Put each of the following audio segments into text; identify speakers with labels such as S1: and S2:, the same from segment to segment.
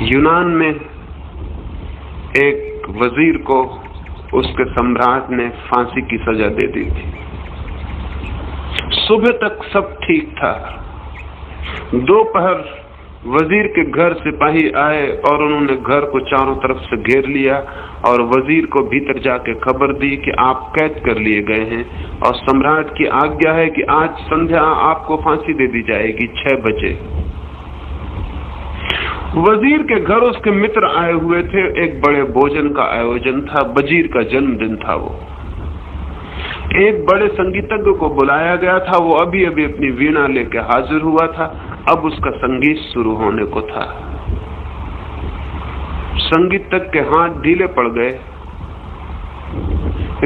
S1: यूनान में एक वजीर को उसके सम्राट ने फांसी की सजा दे दी थी। सुबह तक सब ठीक था। दोपहर वजीर के घर सिपाही आए और उन्होंने घर को चारों तरफ से घेर लिया और वजीर को भीतर जाके खबर दी कि आप कैद कर लिए गए हैं और सम्राट की आज्ञा है कि आज संध्या आपको फांसी दे दी जाएगी 6 बजे। वजीर के घर उसके मित्र आए हुए थे। एक बड़े भोजन का आयोजन था। वजीर का जन्मदिन था। वो एक बड़े संगीतज्ञ को बुलाया गया था। वो अभी अभी अपनी वीणा लेके हाजिर हुआ था। अब उसका संगीत शुरू होने को था। संगीतज्ञ के हाथ ढीले पड़ गए।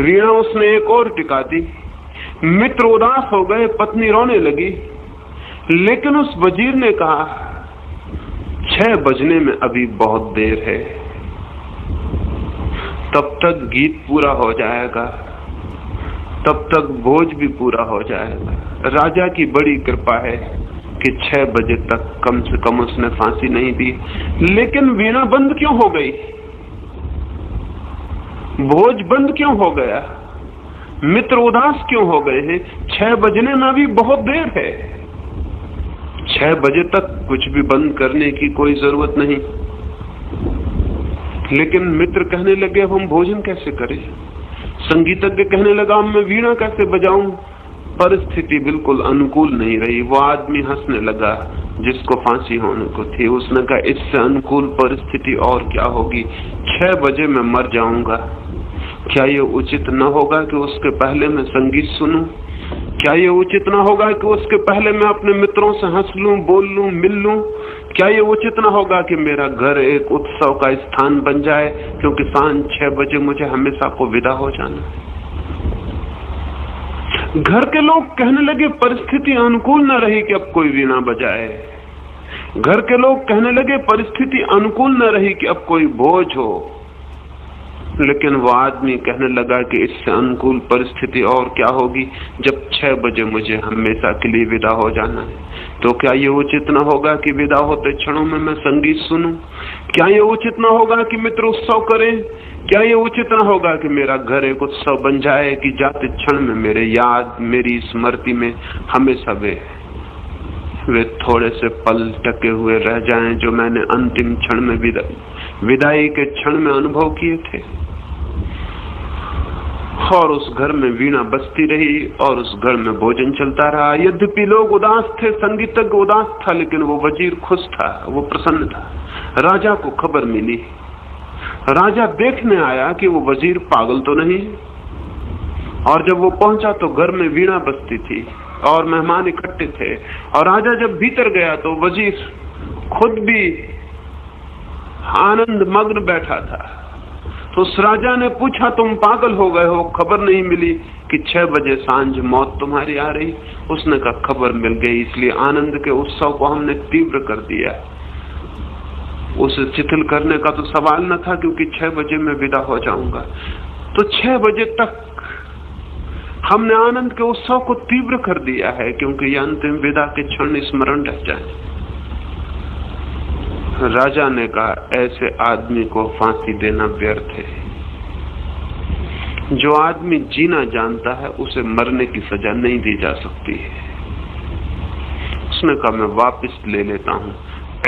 S1: वीणा उसने एक और टिका दी। मित्र उदास हो गए। पत्नी रोने लगी। लेकिन उस वजीर ने कहा 6 बजने में अभी बहुत देर है, तब तक गीत पूरा हो जाएगा, तब तक भोज भी पूरा हो जाएगा। राजा की बड़ी कृपा है कि 6 बजे तक कम से कम उसने फांसी नहीं दी। लेकिन वीणा बंद क्यों हो गई? भोज बंद क्यों हो गया? मित्र उदास क्यों हो गए हैं? 6 बजने में अभी बहुत देर है। 6 बजे तक कुछ भी बंद करने की कोई जरूरत नहीं। लेकिन मित्र कहने लगे अब हम भोजन कैसे करें? संगीतज्ञ कहने लगा मैं वीणा कैसे बजाऊं? परिस्थिति बिल्कुल अनुकूल नहीं रही। वो आदमी हंसने लगा जिसको फांसी होने को थी। उसने कहा इससे अनुकूल परिस्थिति और क्या होगी? 6 बजे मैं मर जाऊंगा। क्या ये उचित न होगा कि उसके पहले मैं संगीत सुनूं? क्या ये उचित न होगा कि उसके पहले मैं अपने मित्रों से हंस लूं, बोल लूं, मिल लूं? क्या ये उचित न होगा कि मेरा घर एक उत्सव का स्थान बन जाए, क्योंकि सांझ 6 बजे मुझे हमेशा को विदा हो जाना है? घर के लोग कहने लगे परिस्थिति अनुकूल न रही कि अब कोई वीणा बजाए। घर के लोग कहने लगे परिस्थिति अनुकूल न रही कि अब कोई भोज हो। लेकिन वो आदमी कहने लगा कि इससे अनुकूल परिस्थिति और क्या होगी जब 6 बजे मुझे हमेशा के लिए विदा हो जाना है। तो क्या ये उचित न होगा कि विदा होते क्षणों में मैं संगीत सुनूं? क्या ये उचित न होगा कि मित्र उत्सव करें? क्या ये उचित न होगा कि मेरा घर एक उत्सव बन जाए कि जाते क्षण में मेरे याद, मेरी स्मृति में हमेशा वे थोड़े से पल टके हुए रह जाएं जो मैंने अंतिम क्षण में विदाई के क्षण में अनुभव किए थे। और उस घर में वीणा बजती रही और उस घर में भोजन चलता रहा। यद्यपि लोग उदास थे, संगीतज्ञ उदास था, लेकिन वो वजीर खुश था, वो प्रसन्न था। राजा को खबर मिली। राजा देखने आया कि वो वजीर पागल तो नहीं। और जब वो पहुंचा तो घर में वीणा बजती थी और मेहमान इकट्ठे थे। और राजा जब भीतर गया तो वजीर खुद भी आनंद मग्न बैठा था। तो उस राजा ने पूछा तुम पागल हो गए हो? खबर नहीं मिली कि 6 बजे सांझ मौत तुम्हारी आ रही? उसने कहा खबर मिल गई, इसलिए आनंद के उत्सव को हमने तीव्र कर दिया। उसे शिथिल करने का तो सवाल न था, क्योंकि 6 बजे मैं विदा हो जाऊंगा। तो 6 बजे तक हमने आनंद के उत्सव को तीव्र कर दिया है, क्योंकि यह अंतिम विदा के क्षण स्मरण रह जाए। राजा ने कहा ऐसे आदमी को फांसी देना व्यर्थ है। जो आदमी जीना जानता है उसे मरने की सजा नहीं दी जा सकती है। उसने कहा मैं वापस ले लेता हूं।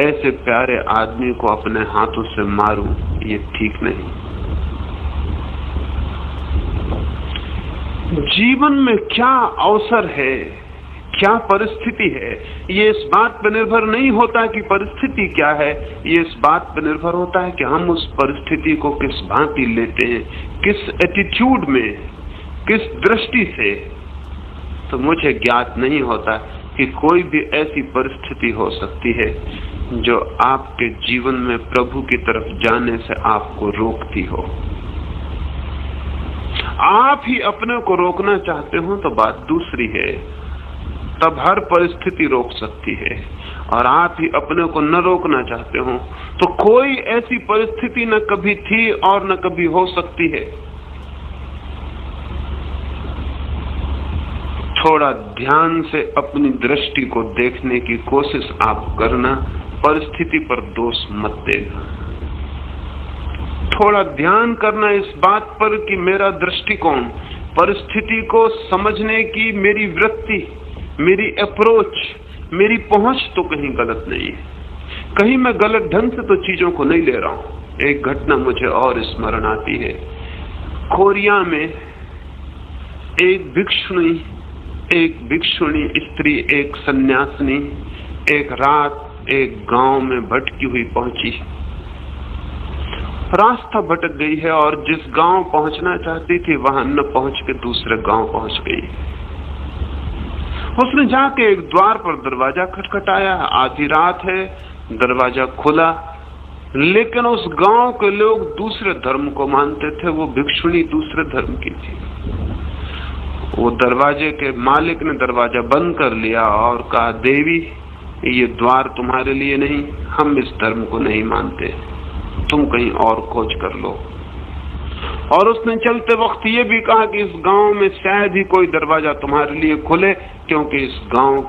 S1: ऐसे प्यारे आदमी को अपने हाथों से मारूं, ये ठीक नहीं। जीवन में क्या अवसर है, क्या परिस्थिति है, ये इस बात पर निर्भर नहीं होता कि परिस्थिति क्या है। ये इस बात पर निर्भर होता है कि हम उस परिस्थिति को किस भांति लेते हैं, किस एटीट्यूड में, किस दृष्टि से। तो मुझे ज्ञात नहीं होता कि कोई भी ऐसी परिस्थिति हो सकती है जो आपके जीवन में प्रभु की तरफ जाने से आपको रोकती हो। आप ही अपने को रोकना चाहते हो तो बात दूसरी है, तब हर परिस्थिति रोक सकती है। और आप ही अपने को न रोकना चाहते हो तो कोई ऐसी परिस्थिति न कभी थी और न कभी हो सकती है। थोड़ा ध्यान से अपनी दृष्टि को देखने की कोशिश आप करना, परिस्थिति पर दोष मत देना। थोड़ा ध्यान करना इस बात पर कि मेरा दृष्टिकोण, परिस्थिति को समझने की मेरी वृत्ति, मेरी अप्रोच, मेरी पहुंच तो कहीं गलत नहीं है। कहीं मैं गलत ढंग से तो चीजों को नहीं ले रहा हूं। एक घटना मुझे और स्मरण आती है। कोरिया में एक भिक्षुणी स्त्री, एक सन्यासिनी एक रात एक गांव में भटकी हुई पहुंची। रास्ता भटक गई है और जिस गांव पहुंचना चाहती थी वहां न पहुंच के दूसरे गांव पहुंच गई। उसने जाके एक द्वार पर दरवाजा खटखटाया। आधी रात है, दरवाजा खुला, लेकिन उस गांव के लोग दूसरे धर्म को मानते थे। वो भिक्षुणी दूसरे धर्म की थी। वो दरवाजे के मालिक ने दरवाजा बंद कर लिया और कहा, देवी ये द्वार तुम्हारे लिए नहीं, हम इस धर्म को नहीं मानते, तुम कहीं और खोज कर लो। और उसने चलते वक्त ये भी कहा कि इस गांव में शायद ही कोई दरवाजा तुम्हारे लिए खुले, क्योंकि इस गांव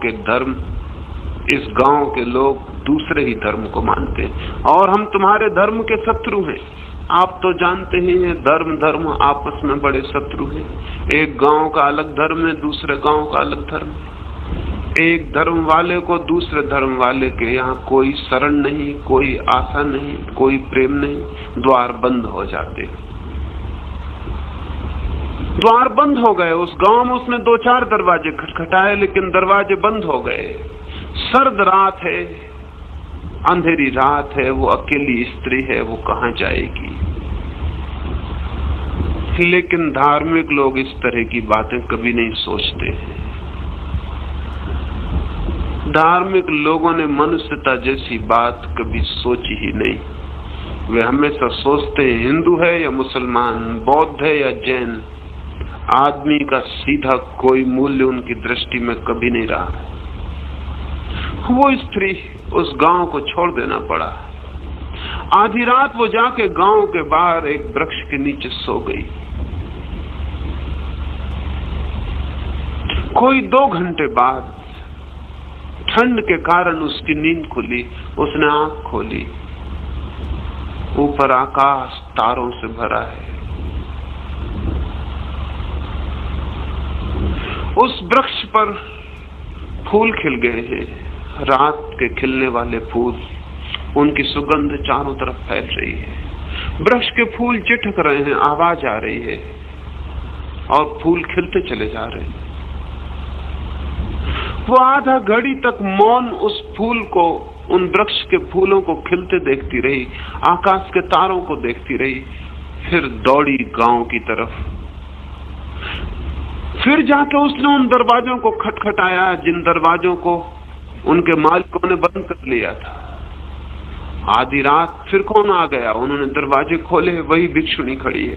S1: के लोग दूसरे ही धर्म को मानते हैं और हम तुम्हारे धर्म के शत्रु हैं। आप तो जानते ही हैं, धर्म आपस में बड़े शत्रु हैं। एक गांव का अलग धर्म है, दूसरे गांव का अलग धर्म है। एक धर्म वाले को दूसरे धर्म वाले के यहाँ कोई शरण नहीं, कोई आशा नहीं, कोई प्रेम नहीं। द्वार बंद हो जाते, द्वार बंद हो गए। उस गांव में उसने 2-4 दरवाजे खटखटाए, लेकिन दरवाजे बंद हो गए। सर्द रात है, अंधेरी रात है, वो अकेली स्त्री है, वो कहां जाएगी। लेकिन धार्मिक लोग इस तरह की बातें कभी नहीं सोचते हैं। धार्मिक लोगों ने मनुष्यता जैसी बात कभी सोची ही नहीं। वे हमेशा सोचते हैं हिंदू है या मुसलमान, बौद्ध है या जैन, आदमी का सीधा कोई मूल्य उनकी दृष्टि में कभी नहीं रहा। वो स्त्री उस गांव को छोड़ देना पड़ा। आधी रात वो जाके गांव के बाहर एक वृक्ष के नीचे सो गई। कोई 2 घंटे बाद ठंड के कारण उसकी नींद खुली। उसने आंख खोली, ऊपर आकाश तारों से भरा है। उस वृक्ष पर फूल खिल गए हैं, रात के खिलने वाले फूल, उनकी सुगंध चारों तरफ फैल रही है। वृक्ष के फूल चिटक रहे हैं, आवाज आ रही है और फूल खिलते चले जा रहे हैं। वो आधा घड़ी तक मौन उस फूल को, उन वृक्ष के फूलों को खिलते देखती रही, आकाश के तारों को देखती रही। फिर दौड़ी गांव की तरफ। फिर जाके उसने उन दरवाजों को खटखटाया जिन दरवाजों को उनके मालिकों ने बंद कर लिया था। आधी रात फिर कौन आ गया? उन्होंने दरवाजे खोले, वही भिक्षुणी खड़ी है।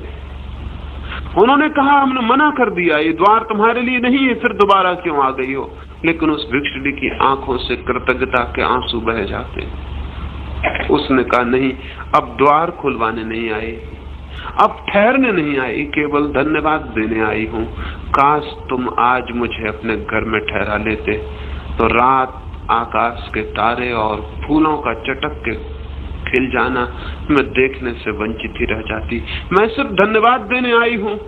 S1: उन्होंने कहा, हमने मना कर दिया, ये द्वार तुम्हारे लिए नहीं है, फिर दोबारा क्यों आ गई हो? लेकिन उस भिक्षुणी की आंखों से कृतज्ञता के आंसू बह जाते। उसने कहा, नहीं, अब द्वार खुलवाने नहीं आई, अब ठहरने नहीं आई, केवल धन्यवाद देने आई हूँ। काश तुम आज मुझे अपने घर में ठहरा लेते, तो रात, आकाश के तारे और फूलों का चटक के खिल जाना मैं देखने से वंचित ही रह जाती। मैं सिर्फ धन्यवाद देने आई हूँ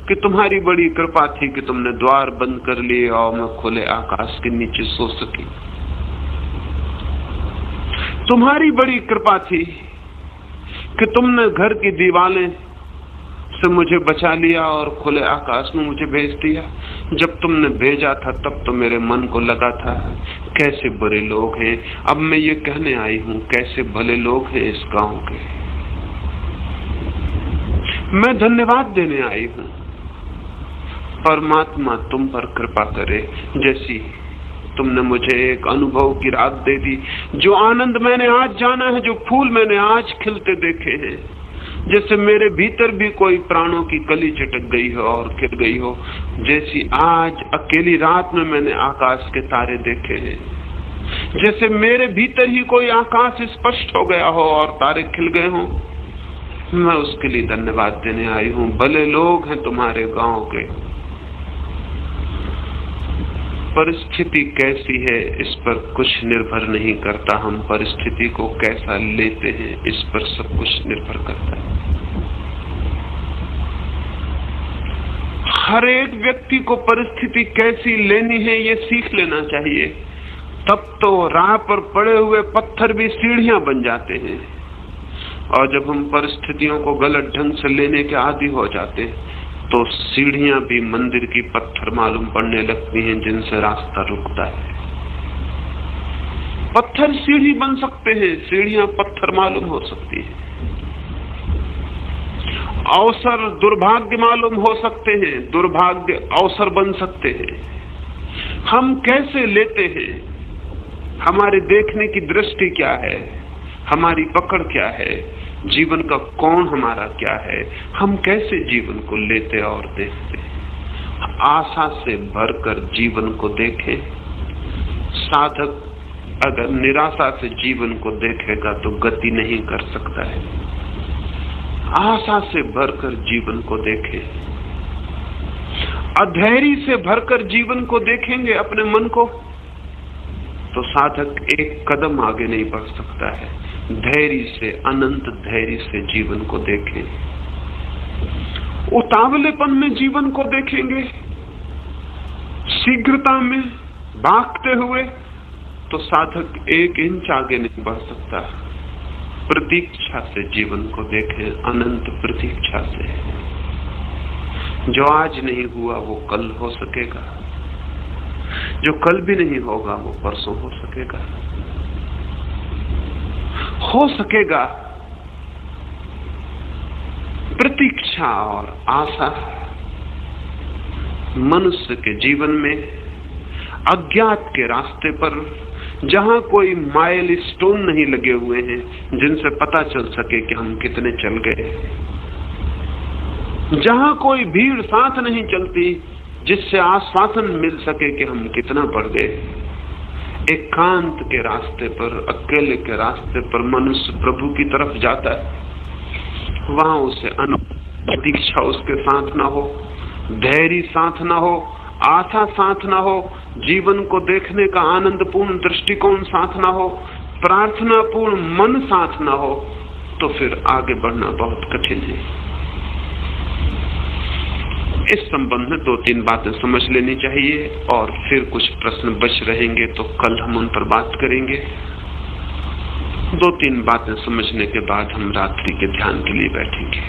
S1: कि तुम्हारी बड़ी कृपा थी कि तुमने द्वार बंद कर लिए और मैं खुले आकाश के नीचे सो सकी। तुम्हारी बड़ी कृपा थी कि तुमने घर की दीवारें से मुझे बचा लिया और खुले आकाश में मुझे भेज दिया। जब तुमने भेजा था तब तो मेरे मन को लगा था कैसे बुरे लोग हैं। अब मैं ये कहने आई हूँ कैसे भले लोग हैं इस गांव के। मैं धन्यवाद देने आई हूँ। परमात्मा तुम पर कृपा करे, जैसी तुमने मुझे एक अनुभव की रात दे दी। जो आनंद मैंने आज जाना है, जो फूल मैंने आज खिलते देखे हैं, जैसे मेरे भीतर भी कोई प्राणों की कली चटक गई हो और खिल गई हो, जैसी आज अकेली रात में मैंने आकाश के तारे देखे हैं, जैसे मेरे भीतर ही कोई आकाश स्पष्ट हो गया हो और तारे खिल गए हो, मैं उसके लिए धन्यवाद देने आई हूँ। भले लोग हैं तुम्हारे गांव के। परिस्थिति कैसी है इस पर कुछ निर्भर नहीं करता, हम परिस्थिति को कैसा लेते हैं इस पर सब कुछ निर्भर करता है। हर एक व्यक्ति को परिस्थिति कैसी लेनी है ये सीख लेना चाहिए, तब तो राह पर पड़े हुए पत्थर भी सीढ़ियां बन जाते हैं। और जब हम परिस्थितियों को गलत ढंग से लेने के आदी हो जाते हैं तो सीढ़ियां भी मंदिर की पत्थर मालूम पड़ने लगती हैं जिनसे रास्ता रुकता है। पत्थर सीढ़ी बन सकते हैं, सीढ़ियां पत्थर मालूम हो सकती हैं। अवसर दुर्भाग्य मालूम हो सकते हैं, दुर्भाग्य अवसर बन सकते हैं। हम कैसे लेते हैं, हमारे देखने की दृष्टि क्या है, हमारी पकड़ क्या है, जीवन का कौन हमारा क्या है, हम कैसे जीवन को लेते और देखते हैं। आशा से भरकर जीवन को देखें। साधक अगर निराशा से जीवन को देखेगा तो गति नहीं कर सकता है। आशा से भरकर जीवन को देखें। अधैर्य से भरकर जीवन को देखेंगे अपने मन को तो साधक एक कदम आगे नहीं बढ़ सकता है। धैर्य से, अनंत धैर्य से जीवन को देखें। उतावलेपन में जीवन को देखेंगे, शीघ्रता में भागते हुए तो साधक एक इंच आगे नहीं बढ़ सकता। प्रतीक्षा से जीवन को देखें, अनंत प्रतीक्षा से। जो आज नहीं हुआ वो कल हो सकेगा, जो कल भी नहीं होगा वो परसों हो सकेगा। हो सकेगा। प्रतीक्षा और आशा मनुष्य के जीवन में अज्ञात के रास्ते पर, जहां कोई माइल स्टोन नहीं लगे हुए हैं जिनसे पता चल सके कि हम कितने चल गए, जहां कोई भीड़ साथ नहीं चलती जिससे आश्वासन मिल सके कि हम कितना बढ़ गए, एकांत के रास्ते पर, अकेले के रास्ते पर मनुष्य प्रभु की तरफ जाता है। वहां उसे प्रतीक्षा उसके साथ ना हो, धैर्य साथ ना हो, आशा साथ ना हो, जीवन को देखने का आनंदपूर्ण दृष्टिकोण साथ ना हो, प्रार्थनापूर्ण मन साथ ना हो, तो फिर आगे बढ़ना बहुत कठिन है। इस संबंध में 2-3 बातें समझ लेनी चाहिए और फिर कुछ प्रश्न बच रहेंगे तो कल हम उन पर बात करेंगे। 2-3 बातें समझने के बाद हम रात्रि के ध्यान के लिए बैठेंगे।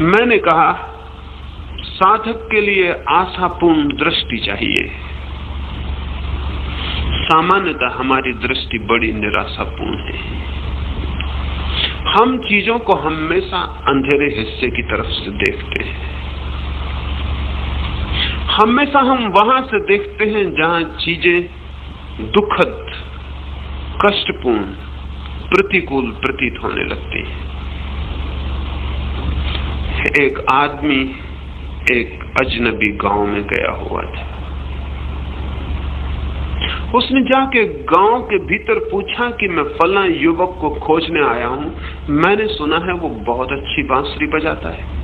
S1: मैंने कहा साधक के लिए आशापूर्ण दृष्टि चाहिए। सामान्यतः हमारी दृष्टि बड़ी निराशापूर्ण है। हम चीजों को हमेशा अंधेरे हिस्से की तरफ से देखते हैं। हमेशा हम वहां से देखते हैं जहां चीजें दुखद, कष्टपूर्ण, प्रतिकूल प्रतीत होने लगती हैं। एक आदमी एक अजनबी गांव में गया हुआ था। उसने जाके गांव के भीतर पूछा कि मैं फला युवक को खोजने आया हूं, मैंने सुना है वो बहुत अच्छी बांसुरी बजाता है।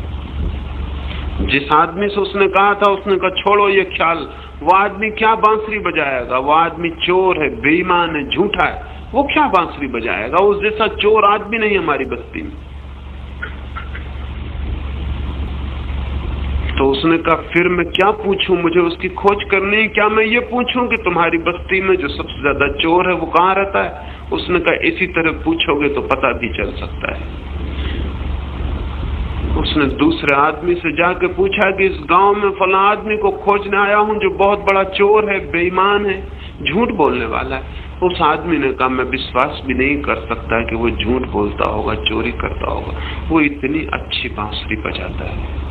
S1: जिस आदमी से उसने कहा था उसने कहा छोड़ो ये ख्याल, वो आदमी क्या बांसुरी बजाएगा, वो आदमी चोर है, बेईमान है, झूठा है, वो क्या बांसुरी बजाएगा, उस जैसा चोर आदमी नहीं हमारी बस्ती में। तो उसने कहा फिर मैं क्या पूछूं, मुझे उसकी खोज करनी है, क्या मैं ये पूछूं कि तुम्हारी बस्ती में जो सबसे ज्यादा चोर है वो कहाँ रहता है? उसने कहा इसी तरह पूछोगे तो पता भी चल सकता है। उसने दूसरे आदमी से जाके पूछा कि इस गांव में फला आदमी को खोजने आया हूं जो बहुत बड़ा चोर है, बेईमान है, झूठ बोलने वाला है। उस आदमी ने कहा मैं विश्वास भी नहीं कर सकता कि वो झूठ बोलता होगा, चोरी करता होगा, वो इतनी अच्छी बांसुरी बजाता है।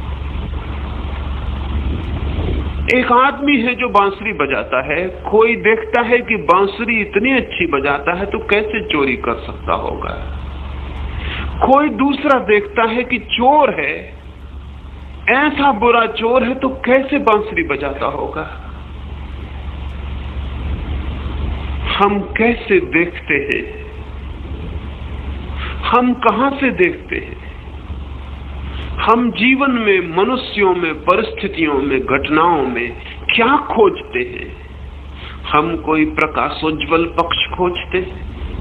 S1: एक आदमी है जो बांसुरी बजाता है, कोई देखता है कि बांसुरी इतनी अच्छी बजाता है तो कैसे चोरी कर सकता होगा। कोई दूसरा देखता है कि चोर है, ऐसा बुरा चोर है तो कैसे बांसुरी बजाता होगा। हम कैसे देखते हैं, हम कहां से देखते हैं, हम जीवन में, मनुष्यों में, परिस्थितियों में, घटनाओं में क्या खोजते हैं, हम कोई प्रकाशोज्वल पक्ष खोजते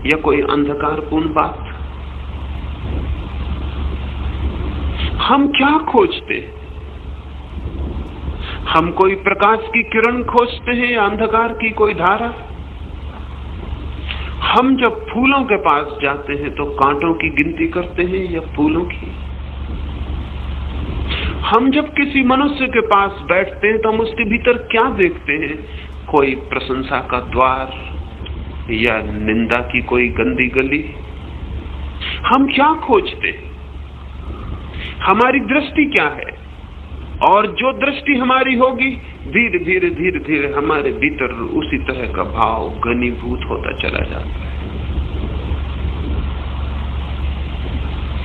S1: या कोई अंधकारपूर्ण बात? हम क्या खोजते? हम कोई प्रकाश की किरण खोजते हैं या अंधकार की कोई धारा? हम जब फूलों के पास जाते हैं तो कांटों की गिनती करते हैं या फूलों की? हम जब किसी मनुष्य के पास बैठते हैं तो हम उसके भीतर क्या देखते हैं? कोई प्रशंसा का द्वार या निंदा की कोई गंदी गली? हम क्या खोजते? हमारी दृष्टि क्या है? और जो दृष्टि हमारी होगी, धीरे धीरे हमारे भीतर उसी तरह का भाव घनीभूत होता चला जाता है।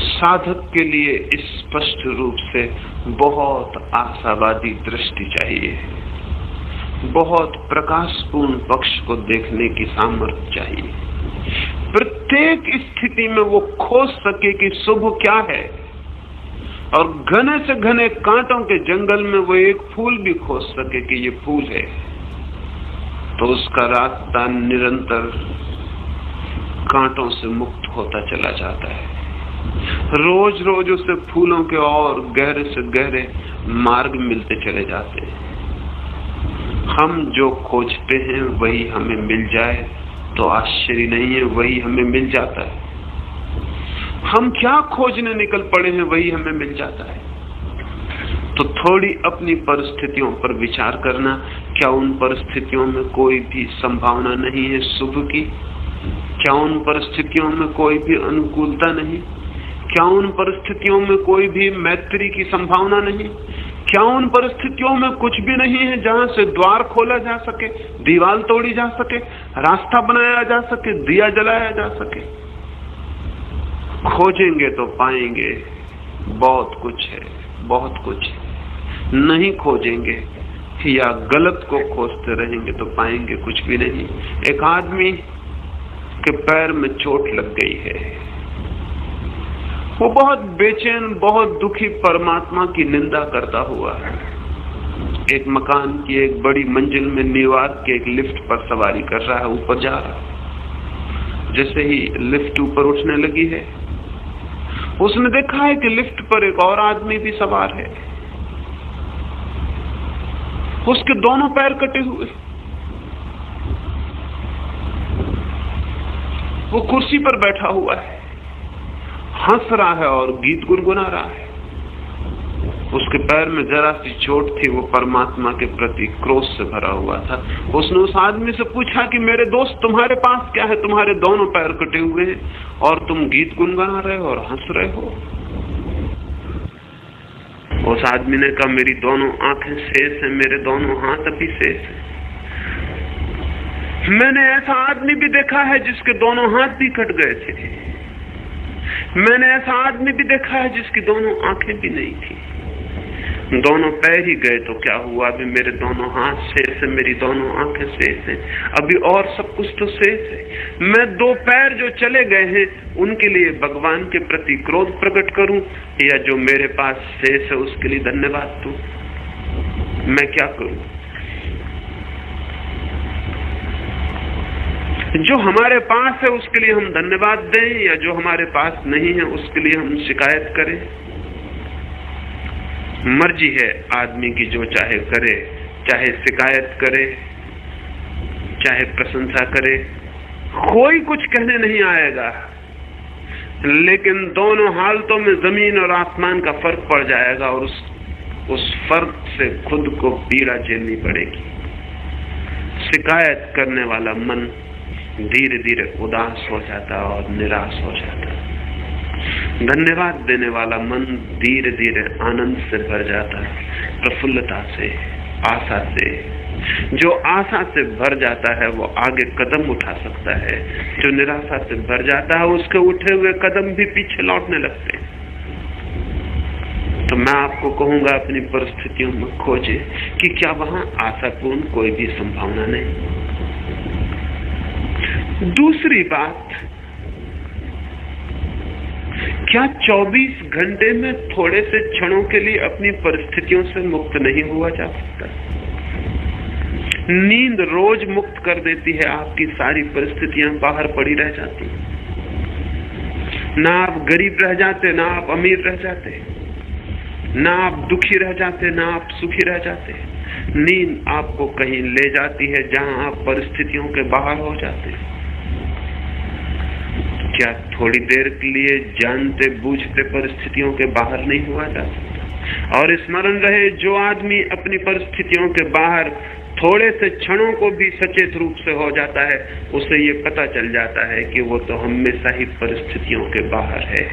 S1: साधक के लिए स्पष्ट रूप से बहुत आशावादी दृष्टि चाहिए, बहुत प्रकाशपूर्ण पक्ष को देखने की सामर्थ्य चाहिए। प्रत्येक स्थिति में वो खोज सके कि शुभ क्या है, और घने से घने कांटों के जंगल में वो एक फूल भी खोज सके कि ये फूल है। तो उसका रास्ता निरंतर कांटों से मुक्त होता चला जाता है। रोज रोज उसे फूलों के और गहरे से गहरे मार्ग मिलते चले जाते हैं। हम जो खोजते हैं वही हमें मिल जाए तो आश्चर्य नहीं है, वही हमें मिल जाता है। हम क्या खोजने निकल पड़े हैं वही हमें मिल जाता है। तो थोड़ी अपनी परिस्थितियों पर विचार करना, क्या उन परिस्थितियों में कोई भी संभावना नहीं है शुभ की? क्या उन परिस्थितियों में कोई भी अनुकूलता नहीं? क्या उन परिस्थितियों में कोई भी मैत्री की संभावना नहीं? क्या उन परिस्थितियों में कुछ भी नहीं है जहां से द्वार खोला जा सके, दीवार तोड़ी जा सके, रास्ता बनाया जा सके, दिया जलाया जा सके? खोजेंगे तो पाएंगे, बहुत कुछ है, बहुत कुछ है। नहीं खोजेंगे या गलत को खोजते रहेंगे तो पाएंगे कुछ भी नहीं। एक आदमी के पैर में चोट लग गई है, वो बहुत बेचैन, बहुत दुखी परमात्मा की निंदा करता हुआ है। एक मकान की एक बड़ी मंजिल में न्यूयॉर्क के एक लिफ्ट पर सवारी कर रहा है, ऊपर जा रहा है। जैसे ही लिफ्ट ऊपर उठने लगी है, उसने देखा है कि लिफ्ट पर एक और आदमी भी सवार है। उसके दोनों पैर कटे हुए, वो कुर्सी पर बैठा हुआ है, हंस रहा है और गीत गुनगुना रहा है। उसके पैर में जरा सी चोट थी, वो परमात्मा के प्रति क्रोध से भरा हुआ था। उसने उस आदमी से पूछा कि मेरे दोस्त, तुम्हारे पास क्या है? तुम्हारे दोनों पैर कटे हुए हैं और तुम गीत गुनगुना रहे हो और हंस रहे हो। उस आदमी ने कहा, मेरी दोनों आंखें शेष हैं, मेरे दोनों हाथ अभी शेष हैं। मैंने ऐसा आदमी भी देखा है जिसके दोनों हाथ भी कट गए थे। मैंने ऐसा आदमी भी देखा है जिसकी दोनों आंखें भी नहीं थी। दोनों पैर ही गए तो क्या हुआ? अभी मेरे दोनों हाथ शेष है, मेरी दोनों आंखें शेष है, अभी और सब कुछ तो शेष है। मैं दो पैर जो चले गए हैं उनके लिए भगवान के प्रति क्रोध प्रकट करूं, या जो मेरे पास शेष है उसके लिए धन्यवाद दूं? मैं क्या करूं? जो हमारे पास है उसके लिए हम धन्यवाद दें, या जो हमारे पास नहीं है उसके लिए हम शिकायत करें? मर्जी है आदमी की, जो चाहे करे, चाहे शिकायत करे, चाहे प्रशंसा करे, कोई कुछ कहने नहीं आएगा। लेकिन दोनों हालतों में जमीन और आसमान का फर्क पड़ जाएगा, और उस फर्क से खुद को पीड़ा झेलनी पड़ेगी। शिकायत करने वाला मन धीरे धीरे उदास हो जाता और निराश हो जाता। धन्यवाद देने वाला मन धीरे धीरे आनंद से भर जाता, प्रफुल्लता से, आशा से। जो आशा से भर जाता है वो आगे कदम उठा सकता है, जो निराशा से भर जाता है उसके उठे हुए कदम भी पीछे लौटने लगते हैं। तो मैं आपको कहूंगा, अपनी परिस्थितियों में खोजे कि क्या वहां आशापूर्ण कोई भी संभावना नहीं। दूसरी बात, क्या 24 घंटे में थोड़े से क्षणों के लिए अपनी परिस्थितियों से मुक्त नहीं हुआ जा सकता? नींद रोज मुक्त कर देती है, आपकी सारी परिस्थितियां बाहर पड़ी रह जाती। ना आप गरीब रह जाते, ना आप अमीर रह जाते, ना आप दुखी रह जाते, ना आप सुखी रह जाते। नींद आपको कहीं ले जाती है जहां आप परिस्थितियों के बाहर हो जाते। क्या थोड़ी देर के लिए जानते बूझते परिस्थितियों के बाहर नहीं हुआ जा सकता? और स्मरण रहे, जो आदमी अपनी परिस्थितियों के बाहर थोड़े से क्षणों को भी सचेत रूप से हो जाता है, उसे ये पता चल जाता है कि वो तो हमेशा ही परिस्थितियों के बाहर है।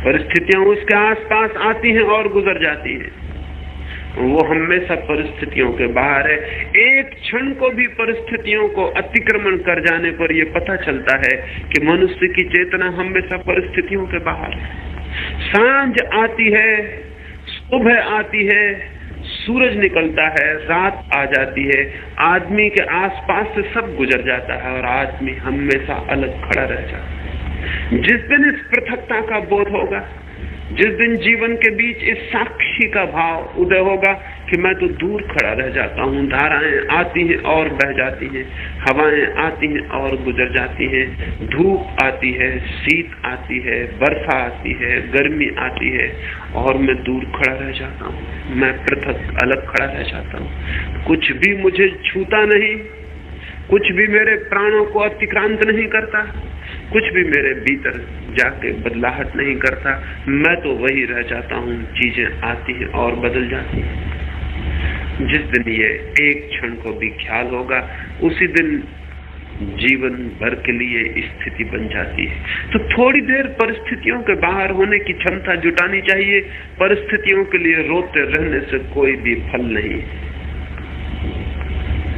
S1: परिस्थितियां उसके आसपास आती हैं और गुजर जाती हैं, वो हमेशा परिस्थितियों के बाहर है। एक क्षण को भी परिस्थितियों को अतिक्रमण कर जाने पर यह पता चलता है कि मनुष्य की चेतना हमेशा परिस्थितियों के बाहर है। सांझ आती है, सुबह आती है, सूरज निकलता है, रात आ जाती है, आदमी के आसपास से सब गुजर जाता है और आदमी हमेशा अलग खड़ा रह जाता है। जिस दिन इस पृथकता का बोध होगा, जिस दिन जीवन के बीच इस साक्षी का भाव उदय होगा कि मैं तो दूर खड़ा रह जाता हूँ, धाराएं आती हैं और बह जाती हैं, हवाएं आती हैं और गुजर जाती हैं, धूप आती है, शीत आती है, वर्षा आती है, गर्मी आती है और मैं दूर खड़ा रह जाता हूँ, मैं पृथक अलग खड़ा रह जाता हूँ। कुछ भी मुझे छूता नहीं, कुछ भी मेरे प्राणों को अतिक्रांत नहीं करता, कुछ भी मेरे भीतर जाके बदलाहट नहीं करता, मैं तो वही रह जाता हूँ। चीजें आती हैं और बदल जाती हैं। जिस दिन ये एक क्षण को भी ख्याल होगा, उसी दिन जीवन भर के लिए स्थिति बन जाती है। तो थोड़ी देर परिस्थितियों के बाहर होने की क्षमता जुटानी चाहिए। परिस्थितियों के लिए रोते रहने से कोई भी फल नहीं।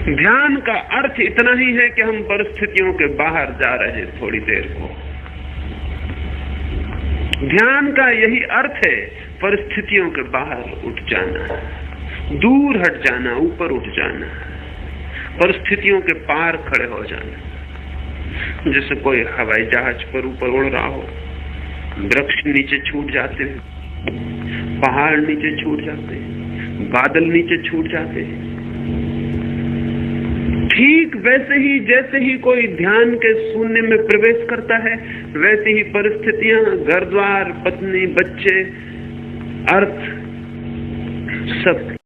S1: ध्यान का अर्थ इतना ही है कि हम परिस्थितियों के बाहर जा रहे हैं थोड़ी देर को। ध्यान का यही अर्थ है, परिस्थितियों के बाहर उठ जाना, दूर हट जाना, ऊपर उठ जाना, परिस्थितियों के पार खड़े हो जाना। जैसे कोई हवाई जहाज पर ऊपर उड़ रहा हो, वृक्ष नीचे छूट जाते हैं, पहाड़ नीचे छूट जाते हैं, बादल नीचे छूट जाते हैं। ठीक वैसे ही जैसे ही कोई ध्यान के शून्य में प्रवेश करता है, वैसे ही परिस्थितियां, घर द्वार, पत्नी, बच्चे, अर्थ सब